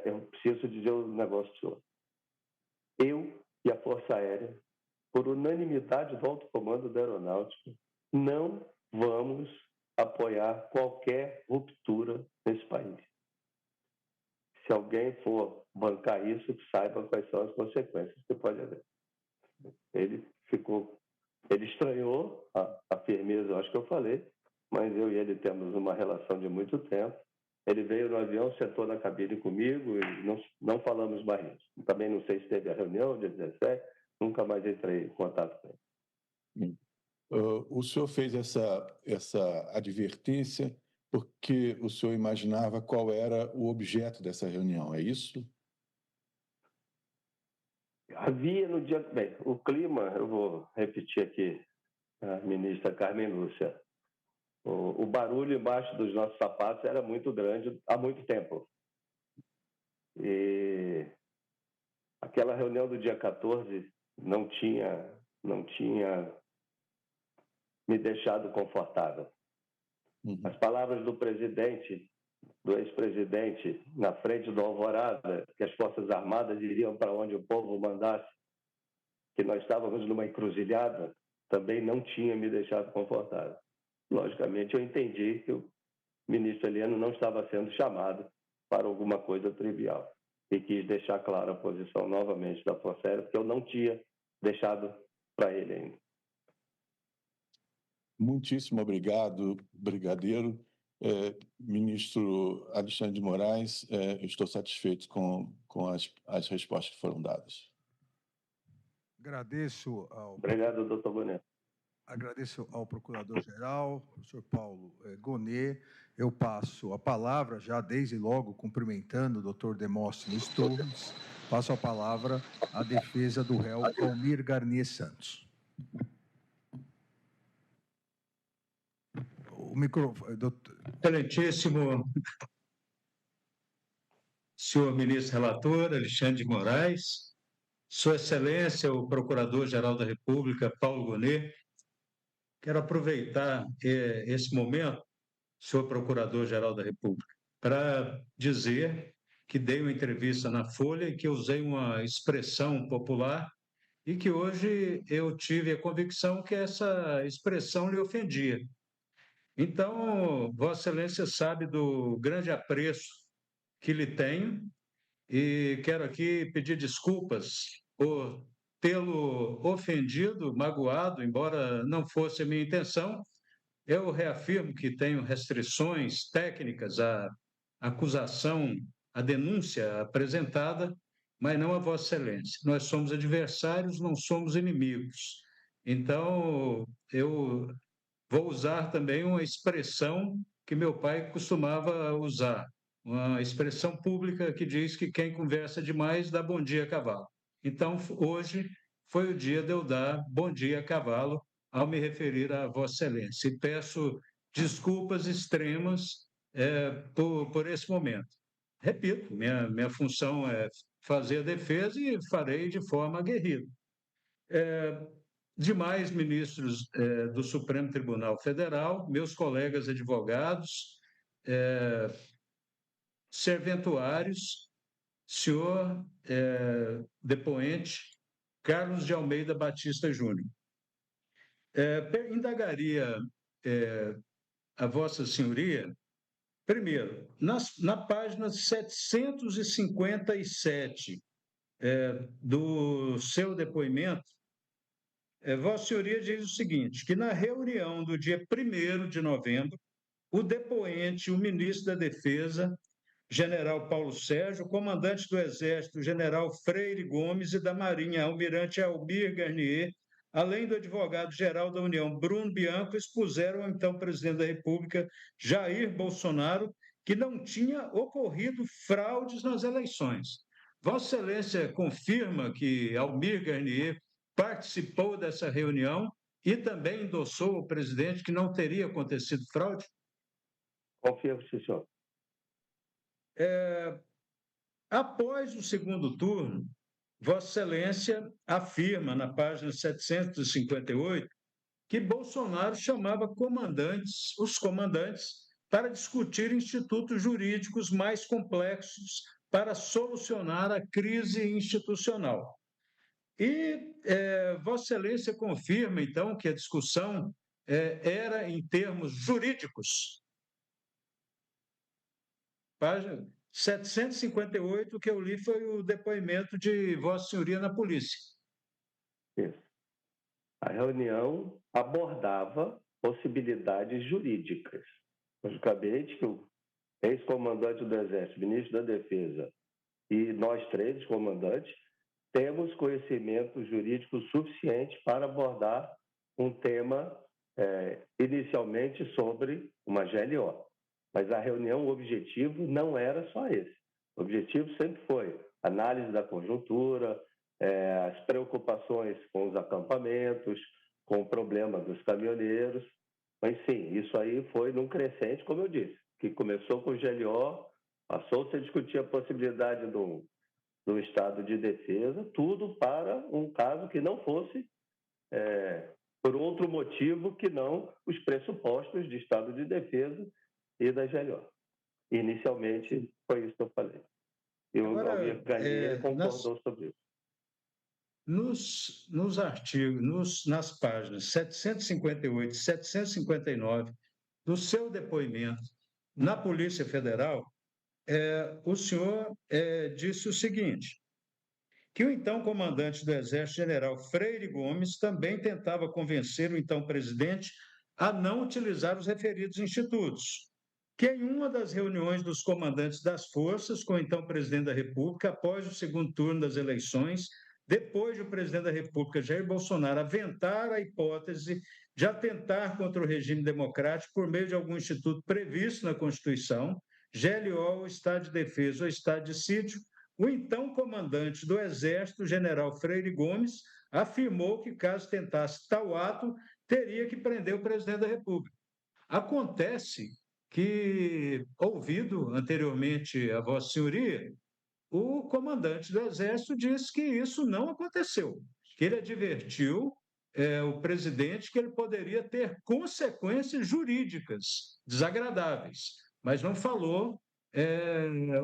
eu preciso dizer um negócio do senhor. Eu e a Força Aérea, por unanimidade do alto comando da Aeronáutica, não vamos apoiar qualquer ruptura nesse país. Se alguém for bancar isso, que saiba quais são as consequências que pode haver. Ele estranhou a firmeza, eu acho que eu falei, mas eu e ele temos uma relação de muito tempo. Ele veio no avião, sentou na cabine comigo e não falamos mais isso. Também não sei se teve a reunião, dia 17, nunca mais entrei em contato com ele. O senhor fez essa advertência porque o senhor imaginava qual era o objeto dessa reunião, é isso? Havia no dia... Bem, o clima, eu vou repetir aqui, a ministra Carmen Lúcia, o barulho embaixo dos nossos sapatos era muito grande há muito tempo. E aquela reunião do dia 14 não tinha me deixado confortável. As palavras do presidente, do ex-presidente, na frente do Alvorada, que as Forças Armadas iriam para onde o povo mandasse, que nós estávamos numa encruzilhada, também não tinha me deixado confortável. Logicamente, eu entendi que o ministro Heleno não estava sendo chamado para alguma coisa trivial e quis deixar clara a posição novamente da Força Aérea, porque eu não tinha deixado para ele ainda. Muitíssimo obrigado, brigadeiro. Ministro Alexandre de Moraes, estou satisfeito com as respostas que foram dadas. Agradeço Obrigado, doutor Boneto. Agradeço ao Procurador-Geral, professor Paulo Gonet. Eu passo a palavra, já desde logo cumprimentando o doutor Demóstenes Torres, passo a palavra à defesa do réu Almir Garnier Santos. O microfone, doutor. Excelentíssimo senhor ministro relator, Alexandre de Moraes, Sua Excelência, o Procurador-Geral da República, Paulo Gonet, quero aproveitar esse momento, senhor Procurador-Geral da República, para dizer que dei uma entrevista na Folha e que usei uma expressão popular e que hoje eu tive a convicção que essa expressão lhe ofendia. Então, Vossa Excelência sabe do grande apreço que lhe tenho e quero aqui pedir desculpas por tê-lo ofendido, magoado, embora não fosse a minha intenção. Eu reafirmo que tenho restrições técnicas à acusação, à denúncia apresentada, mas não a Vossa Excelência. Nós somos adversários, não somos inimigos. Então, eu vou usar também uma expressão que meu pai costumava usar, uma expressão pública que diz que quem conversa demais dá bom dia a cavalo. Então, hoje foi o dia de eu dar bom dia a cavalo ao me referir a Vossa Excelência. E peço desculpas extremas por esse momento. Repito, minha função é fazer a defesa e farei de forma aguerrida. Demais ministros do Supremo Tribunal Federal, meus colegas advogados, serventuários, senhor depoente Carlos de Almeida Batista Júnior. Indagaria a Vossa Senhoria, primeiro, na página 757 do seu depoimento, Vossa Senhoria diz o seguinte, que na reunião do dia 1º de novembro, o depoente, o ministro da Defesa, general Paulo Sérgio, o comandante do Exército, general Freire Gomes, e da Marinha, almirante Almir Garnier, além do advogado-geral da União, Bruno Bianco, expuseram ao então presidente da República, Jair Bolsonaro, que não tinha ocorrido fraudes nas eleições. Vossa Excelência confirma que Almir Garnier participou dessa reunião e também endossou o presidente que não teria acontecido fraude? Confirmo, senhor. Após o segundo turno, Vossa Excelência afirma na página 758 que Bolsonaro chamava os comandantes para discutir institutos jurídicos mais complexos para solucionar a crise institucional. E Vossa Excelência confirma, então, que a discussão era em termos jurídicos. Página 758, o que eu li foi o depoimento de Vossa Senhoria na polícia. Isso. A reunião abordava possibilidades jurídicas. Logicamente que o ex-comandante do Exército, ministro da Defesa e nós três, comandantes, temos conhecimento jurídico suficiente para abordar um tema inicialmente sobre uma GLO. Mas a reunião, o objetivo não era só esse. O objetivo sempre foi análise da conjuntura, as preocupações com os acampamentos, com o problema dos caminhoneiros. Mas sim, isso aí foi num crescente, como eu disse, que começou com o GLO, passou-se a discutir a possibilidade do estado de defesa, tudo para um caso que não fosse por outro motivo que não os pressupostos de estado de defesa e da GLO. Inicialmente, foi isso que eu falei. E o Almir Garnier concordou sobre isso. Nos artigos, nas páginas 758 e 759 do seu depoimento na Polícia Federal, o senhor disse o seguinte, que o então comandante do Exército, general Freire Gomes, também tentava convencer o então presidente a não utilizar os referidos institutos, que em uma das reuniões dos comandantes das forças com o então presidente da República, após o segundo turno das eleições, depois de o presidente da República, Jair Bolsonaro, aventar a hipótese de atentar contra o regime democrático por meio de algum instituto previsto na Constituição, GLO, ou Estado de Defesa ou Estado de Sítio, o então comandante do Exército, general Freire Gomes, afirmou que, caso tentasse tal ato, teria que prender o presidente da República. Acontece que, ouvido anteriormente a Vossa Senhoria, o comandante do Exército disse que isso não aconteceu, que ele advertiu o presidente que ele poderia ter consequências jurídicas desagradáveis, mas não falou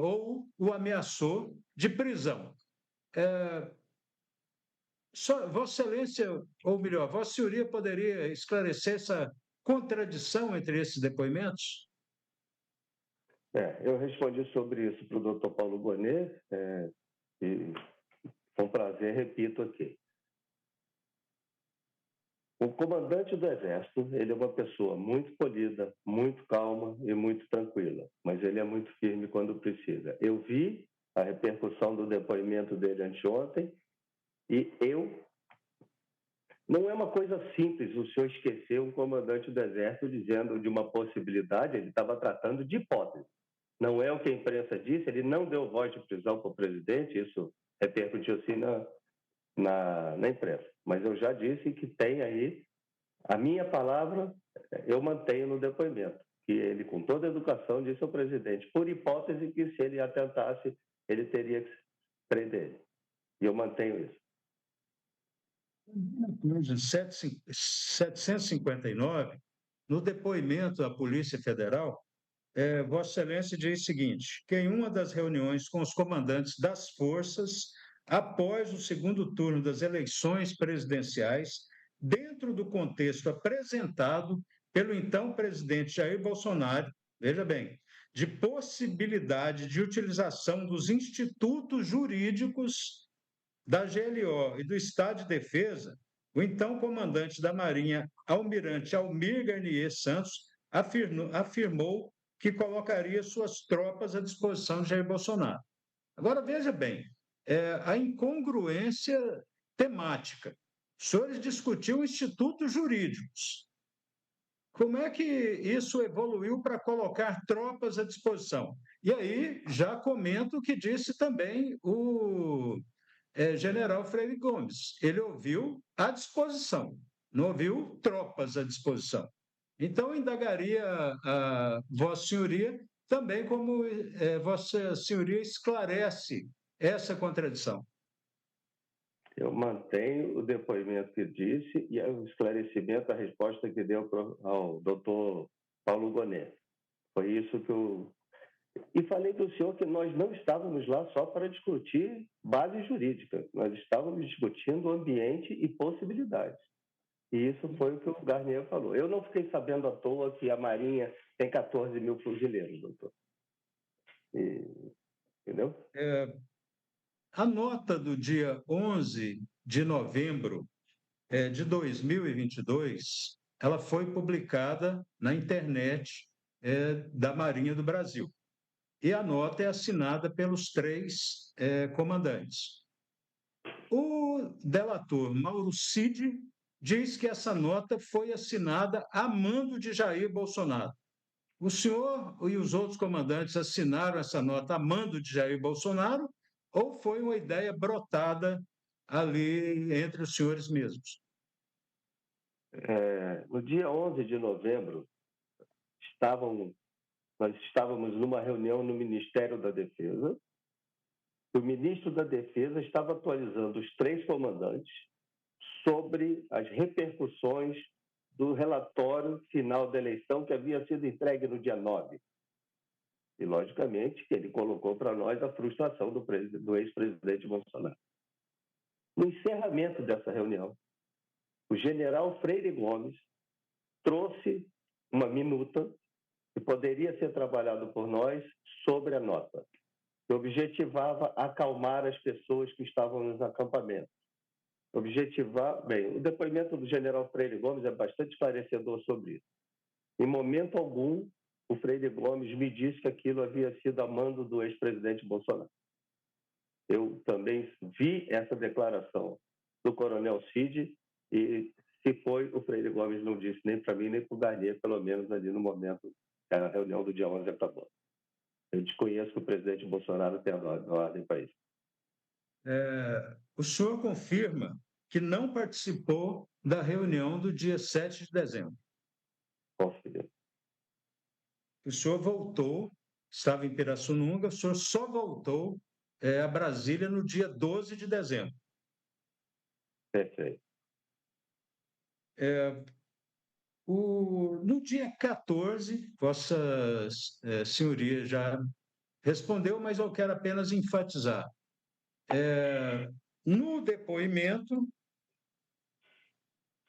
ou o ameaçou de prisão. Vossa Excelência, ou melhor, Vossa Senhoria poderia esclarecer essa contradição entre esses depoimentos? Eu respondi sobre isso para o doutor Paulo Gonet, e com prazer repito aqui. O comandante do Exército, ele é uma pessoa muito polida, muito calma e muito tranquila, mas ele é muito firme quando precisa. Eu vi a repercussão do depoimento dele anteontem e não é uma coisa simples o senhor esquecer um comandante do Exército dizendo de uma possibilidade, ele estava tratando de hipótese. Não é o que a imprensa disse, ele não deu voz de prisão para o presidente, isso repercutiu assim na imprensa. Mas eu já disse que tem aí, a minha palavra eu mantenho no depoimento, que ele, com toda a educação, disse ao presidente, por hipótese, que se ele atentasse, ele teria que prender. E eu mantenho isso. Em 759, no depoimento à Polícia Federal, Vossa Excelência diz o seguinte, que em uma das reuniões com os comandantes das forças, após o segundo turno das eleições presidenciais, dentro do contexto apresentado pelo então presidente Jair Bolsonaro, veja bem, de possibilidade de utilização dos institutos jurídicos da GLO e do Estado de Defesa, o então comandante da Marinha, almirante Almir Garnier Santos, afirmou que colocaria suas tropas à disposição de Jair Bolsonaro. Agora, veja bem, a incongruência temática. Os senhores discutiam institutos jurídicos. Como é que isso evoluiu para colocar tropas à disposição? E aí, já comento o que disse também o general Freire Gomes. Ele ouviu à disposição, não ouviu tropas à disposição. Então, indagaria a Vossa Senhoria também como Vossa Senhoria esclarece essa contradição. Eu mantenho o depoimento que disse e o esclarecimento, a resposta que deu ao doutor Paulo Gonet. Foi isso que eu... E falei para o senhor que nós não estávamos lá só para discutir base jurídica, nós estávamos discutindo ambiente e possibilidades. E isso foi o que o Garnier falou. Eu não fiquei sabendo à toa que a Marinha tem 14 mil fuzileiros, doutor. Entendeu? A nota do dia 11 de novembro de 2022, ela foi publicada na internet da Marinha do Brasil. E a nota é assinada pelos 3 comandantes. O delator Mauro Cid diz que essa nota foi assinada a mando de Jair Bolsonaro. O senhor e os outros comandantes assinaram essa nota a mando de Jair Bolsonaro ou foi uma ideia brotada ali entre os senhores mesmos? No dia 11 de novembro, nós estávamos numa reunião no Ministério da Defesa O ministro da Defesa estava atualizando os 3 comandantes sobre as repercussões do relatório final da eleição que havia sido entregue no dia 9. E, logicamente, que ele colocou para nós a frustração do ex-presidente Bolsonaro. No encerramento dessa reunião, o general Freire Gomes trouxe uma minuta que poderia ser trabalhado por nós sobre a nota, que objetivava acalmar as pessoas que estavam nos acampamentos. Bem, o depoimento do general Freire Gomes é bastante esclarecedor sobre isso. Em momento algum, o Freire Gomes me disse que aquilo havia sido a mando do ex-presidente Bolsonaro. Eu também vi essa declaração do coronel Cid e, se foi, o Freire Gomes não disse nem para mim, nem para o Garnier, pelo menos ali no momento que a reunião do dia 11 acabou. Eu desconheço que o presidente Bolsonaro tenha ordem para isso. O senhor confirma que não participou da reunião do dia 7 de dezembro? Confirmo. O senhor voltou, estava em Pirassununga, o senhor só voltou a Brasília no dia 12 de dezembro. Perfeito. No dia 14, Vossa Senhoria já respondeu, mas eu quero apenas enfatizar. No depoimento,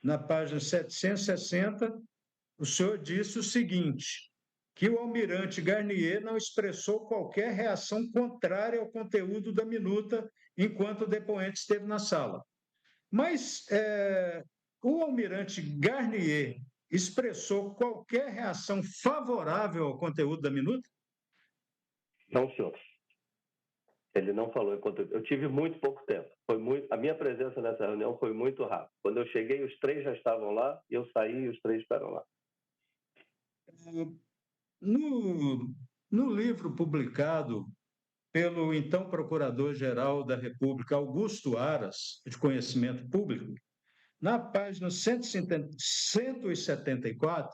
na página 760, o senhor disse o seguinte, que o almirante Garnier não expressou qualquer reação contrária ao conteúdo da minuta enquanto o depoente esteve na sala. Mas o almirante Garnier expressou qualquer reação favorável ao conteúdo da minuta? Não, senhor. Ele não falou em conteúdo. Eu tive muito pouco tempo. A minha presença nessa reunião foi muito rápida. Quando eu cheguei, os 3 já estavam lá, e eu saí e os 3 estavam lá. No livro publicado pelo então Procurador-Geral da República, Augusto Aras, de conhecimento público, na página 174,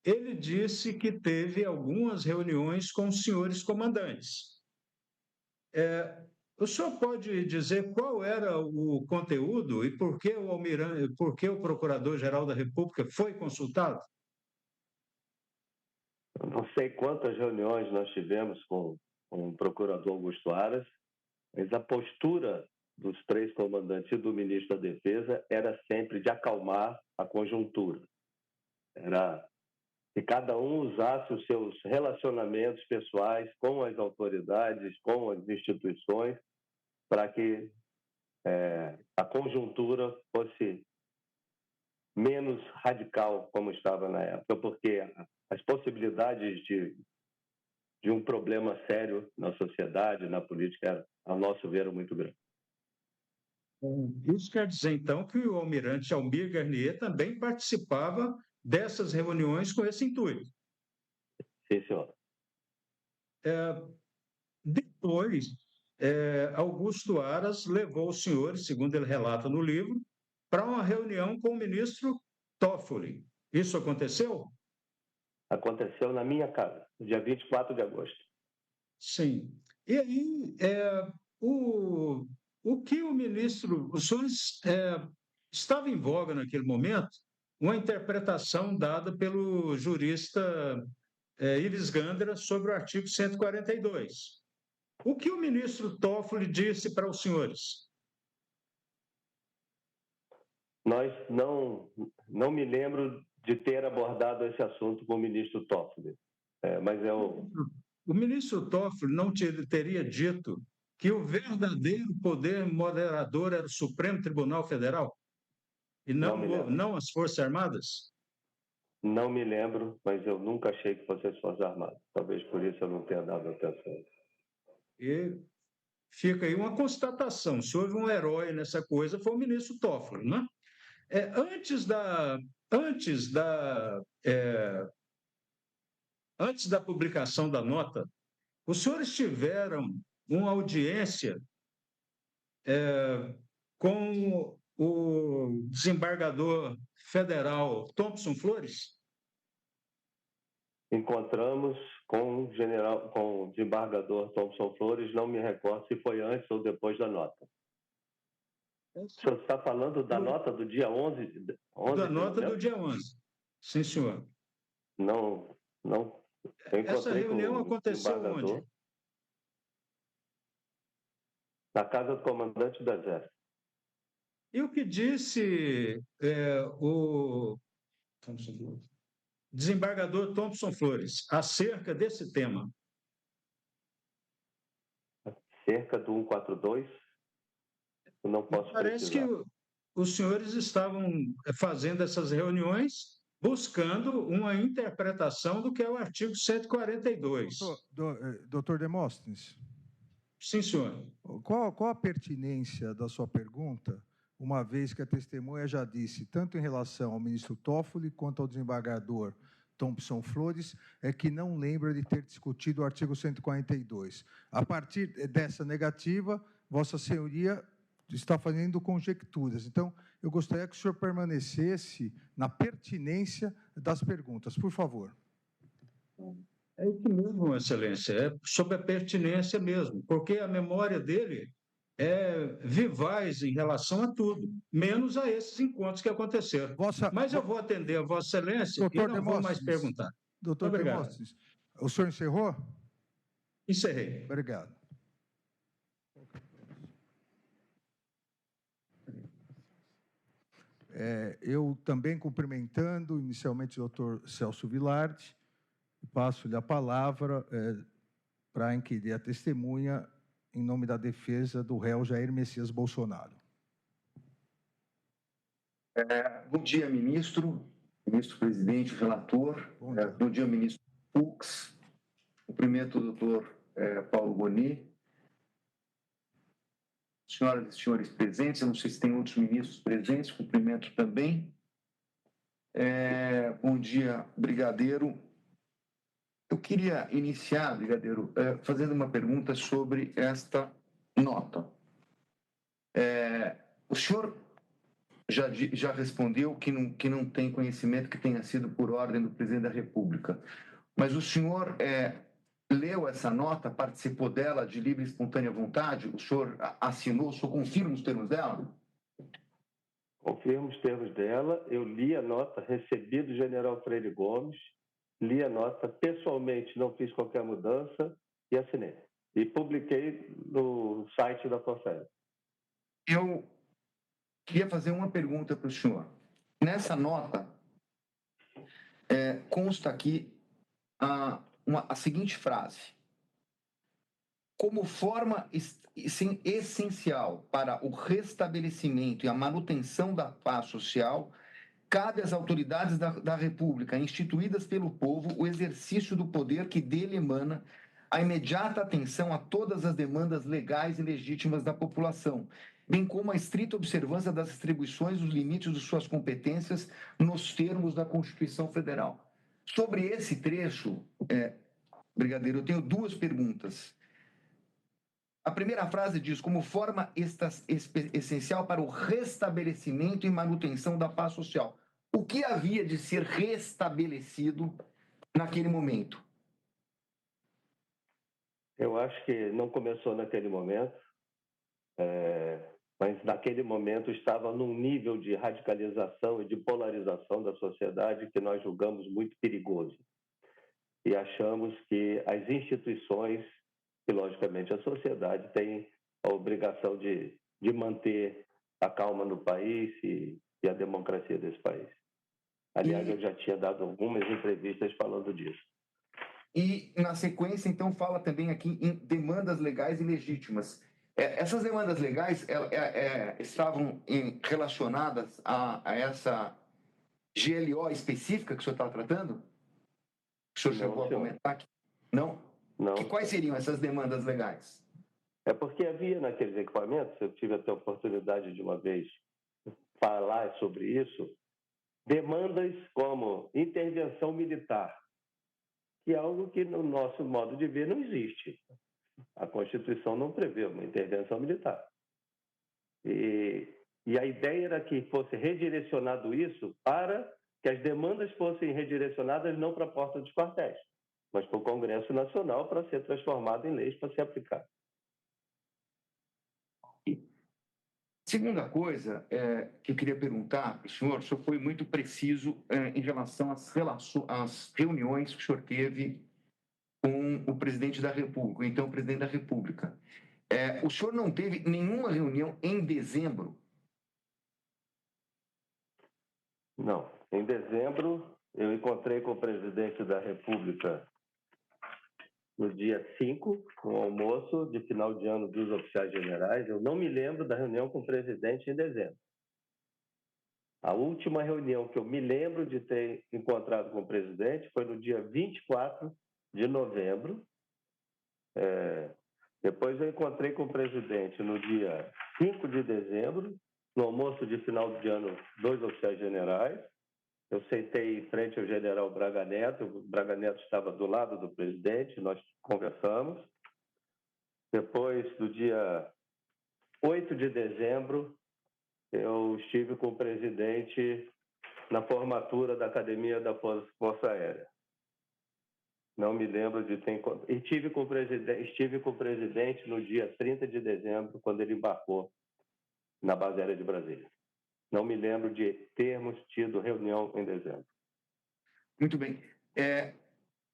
ele disse que teve algumas reuniões com os senhores comandantes. O senhor pode dizer qual era o conteúdo e por que o Procurador-Geral da República foi consultado? Eu não sei quantas reuniões nós tivemos com o procurador Augusto Aras, mas a postura dos 3 comandantes e do ministro da Defesa era sempre de acalmar a conjuntura. Era que cada um usasse os seus relacionamentos pessoais com as autoridades, com as instituições, para que a conjuntura fosse menos radical como estava na época, porque as possibilidades de um problema sério na sociedade, na política, ao nosso ver, eram muito grandes. Isso quer dizer, então, que o almirante Almir Garnier também participava dessas reuniões com esse intuito? Sim, senhor. Depois, Augusto Aras levou os senhores, segundo ele relata no livro, para uma reunião com o ministro Toffoli. Isso aconteceu? Aconteceu na minha casa, no dia 24 de agosto. Sim. E aí, o que o ministro... Os senhores estava em voga naquele momento uma interpretação dada pelo jurista Ives Gandra sobre o artigo 142. O que o ministro Toffoli disse para os senhores? Nós não me lembro de ter abordado esse assunto com o ministro Toffoli, mas O ministro Toffoli não teria dito que o verdadeiro poder moderador era o Supremo Tribunal Federal e não as Forças Armadas? Não me lembro, mas eu nunca achei que fosse as Forças Armadas. Talvez por isso eu não tenha dado atenção. E fica aí uma constatação. Se houve um herói nessa coisa, foi o ministro Toffoli, né? Antes da publicação da nota, os senhores tiveram uma audiência com o desembargador federal Thompson Flores? Encontramos com o desembargador Thompson Flores, não me recordo se foi antes ou depois da nota. O senhor está falando da nota do dia 11 de Da nota novembro? do dia 11. Sim, senhor. Não. Essa reunião aconteceu onde? Na casa do comandante do Exército. E o que disse o desembargador Thompson Flores acerca desse tema? Cerca do 142? Eu não posso Parece precisar. que os senhores estavam fazendo essas reuniões buscando uma interpretação do que é o artigo 142. Doutor Demóstenes. Sim, senhor. Qual a pertinência da sua pergunta, uma vez que a testemunha já disse, tanto em relação ao ministro Toffoli quanto ao desembargador Thompson Flores, é que não lembra de ter discutido o artigo 142. A partir dessa negativa, Vossa Senhoria está fazendo conjecturas. Então, eu gostaria que o senhor permanecesse na pertinência das perguntas. Por favor. É isso mesmo, Excelência, é sobre a pertinência mesmo, porque a memória dele é vivaz em relação a tudo, menos a esses encontros que aconteceram. Mas eu vou atender a Vossa Excelência doutor e não vou mais perguntar. Doutor Demóstenes, o senhor encerrou? Encerrei. Obrigado. Eu também cumprimentando inicialmente o doutor Celso Vilardi, passo-lhe a palavra para inquirir a testemunha em nome da defesa do réu Jair Messias Bolsonaro. Bom dia, ministro-presidente, relator. Bom dia, ministro Fux. Cumprimento o doutor Paulo Gonet. Senhoras e senhores presentes, eu não sei se tem outros ministros presentes, cumprimento também. Bom dia, brigadeiro. Eu queria iniciar, brigadeiro, fazendo uma pergunta sobre esta nota. O senhor já respondeu que não tem conhecimento que tenha sido por ordem do presidente da República, mas o senhor leu essa nota, participou dela de livre e espontânea vontade? O senhor assinou, o senhor confirma os termos dela? Confirmo os termos dela, eu li a nota, recebi do general Freire Gomes, li a nota, pessoalmente não fiz qualquer mudança e assinei. E publiquei no site da Força Aérea. Eu queria fazer uma pergunta para o senhor. Nessa nota, consta aqui a seguinte frase: como forma essencial para o restabelecimento e a manutenção da paz social, cabe às autoridades da República, instituídas pelo povo, o exercício do poder que dele emana, a imediata atenção a todas as demandas legais e legítimas da população, bem como a estrita observância das atribuições dos limites de suas competências nos termos da Constituição Federal. Sobre esse trecho, brigadeiro, eu tenho duas perguntas. A primeira frase diz, como forma essencial para o restabelecimento e manutenção da paz social. O que havia de ser restabelecido naquele momento? Eu acho que não começou naquele momento, mas naquele momento estava num nível de radicalização e de polarização da sociedade que nós julgamos muito perigoso. E achamos que as instituições e, logicamente, a sociedade tem a obrigação de manter a calma no país e a democracia desse país. Aliás, eu já tinha dado algumas entrevistas falando disso. E, na sequência, então, fala também aqui em demandas legais e legítimas. Essas demandas legais estavam relacionadas a essa GLO específica que o senhor estava tratando? O senhor chegou a comentar aqui? Não? Não. E quais seriam essas demandas legais? É porque havia naqueles equipamentos, eu tive até a oportunidade de uma vez falar sobre isso, demandas como intervenção militar, que é algo que no nosso modo de ver não existe. A Constituição não prevê uma intervenção militar. E a ideia era que fosse redirecionado isso para que as demandas fossem redirecionadas não para a porta dos quartéis, mas para o Congresso Nacional para ser transformado em leis para ser aplicado. Segunda coisa que eu queria perguntar para o senhor foi muito preciso em relação às reuniões que o senhor teve com o presidente da República, então o presidente da República. O senhor não teve nenhuma reunião em dezembro? Não. Em dezembro, eu encontrei com o presidente da República no dia 5, no almoço de final de ano dos oficiais generais. Eu não me lembro da reunião com o presidente em dezembro. A última reunião que eu me lembro de ter encontrado com o presidente foi no dia 24 de novembro. Depois eu encontrei com o presidente no dia 5 de dezembro, no almoço de final de ano dos oficiais generais. Eu sentei em frente ao general Braga Neto, o Braga Neto estava do lado do presidente, nós conversamos. Depois, do dia 8 de dezembro, eu estive com o presidente na formatura da Academia da Força Aérea. Não me lembro de ter encontrado. E estive com o presidente no dia 30 de dezembro, quando ele embarcou na base aérea de Brasília. Não me lembro de termos tido reunião em dezembro. Muito bem.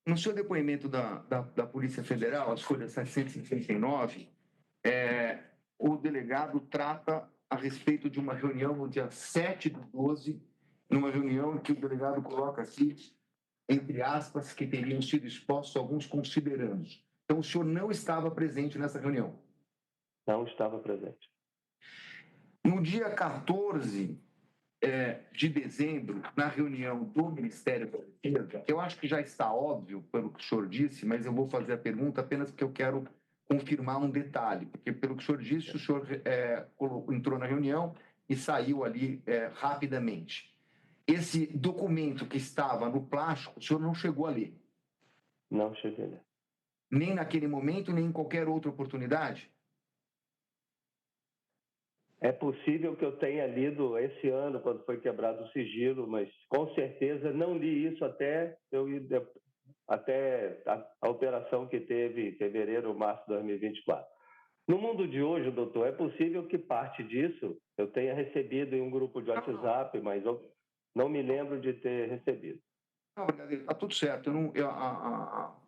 No seu depoimento da Polícia Federal, as folhas 769, o delegado trata a respeito de uma reunião no dia 7/12, numa reunião que o delegado coloca aqui, entre aspas, que teriam sido expostos alguns considerandos. Então, o senhor não estava presente nessa reunião? Não estava presente. No dia 14 de dezembro, na reunião do Ministério da Defesa, eu acho que já está óbvio pelo que o senhor disse, mas eu vou fazer a pergunta apenas porque eu quero confirmar um detalhe, porque pelo que o senhor disse, o senhor entrou na reunião e saiu ali rapidamente. Esse documento que estava no plástico, o senhor não chegou a ler? Não cheguei a ler. Nem naquele momento, nem em qualquer outra oportunidade? É possível que eu tenha lido esse ano, quando foi quebrado o sigilo, mas com certeza não li isso até a operação que teve em fevereiro, março de 2024. No mundo de hoje, doutor, é possível que parte disso eu tenha recebido em um grupo de WhatsApp, mas eu não me lembro de ter recebido. Não, Brigadeiro, está tudo certo.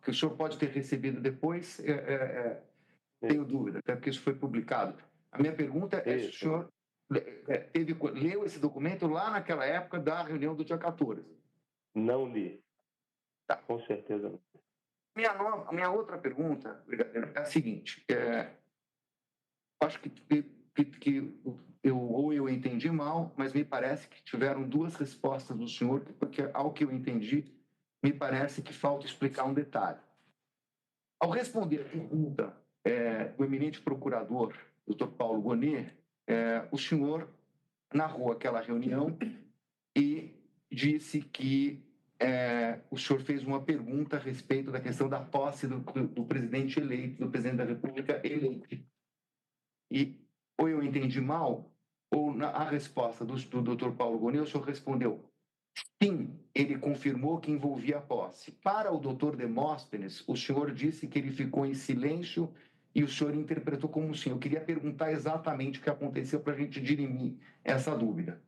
Que o senhor pode ter recebido depois, tenho dúvida, até porque isso foi publicado. A minha pergunta é se o senhor leu esse documento lá naquela época da reunião do dia 14. Não li. Tá. Com certeza não. Minha outra pergunta, Brigadeiro, é a seguinte. Acho que eu entendi mal, mas me parece que tiveram duas respostas do senhor, porque, ao que eu entendi, me parece que falta explicar um detalhe. Ao responder a pergunta do eminente procurador, Dr. Paulo Gonet, o senhor narrou aquela reunião e disse que o senhor fez uma pergunta a respeito da questão da posse do presidente eleito, do presidente da República eleito. E ou eu entendi mal, ou a resposta do Dr. Paulo Gonet, o senhor respondeu sim, ele confirmou que envolvia a posse. Para o Dr. Demóstenes, o senhor disse que ele ficou em silêncio e o senhor interpretou como sim. Eu queria perguntar exatamente o que aconteceu para a gente dirimir essa dúvida.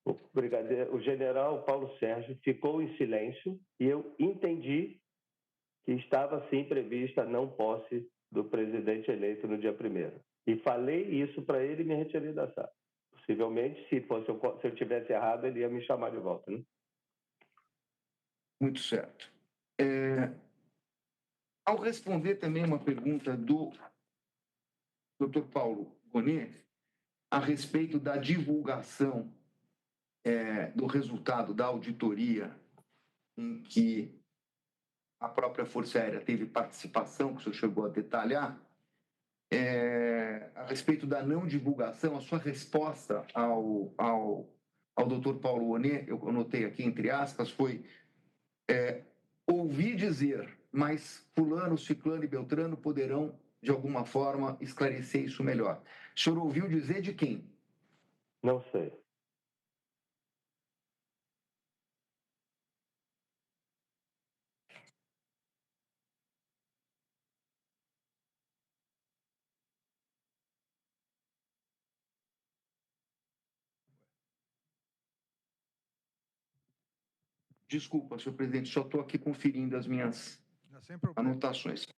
O general Paulo Sérgio ficou em silêncio e eu entendi que estava sim prevista a não posse do presidente eleito no dia 1º. E falei isso para ele e me retirei da sala. Possivelmente, se eu tivesse errado, ele ia me chamar de volta, né? Muito certo. Ao responder também uma pergunta do Dr. Paulo Gonet a respeito da divulgação do resultado da auditoria em que a própria Força Aérea teve participação, que o senhor chegou a detalhar, a respeito da não divulgação, a sua resposta ao Dr. Paulo Gonet, eu anotei aqui entre aspas, foi ouvi dizer, mas fulano, ciclano e beltrano poderão, de alguma forma, esclarecer isso melhor. O senhor ouviu dizer de quem? Não sei. Desculpa, senhor presidente, só estou aqui conferindo as minhas Sem problema. anotações.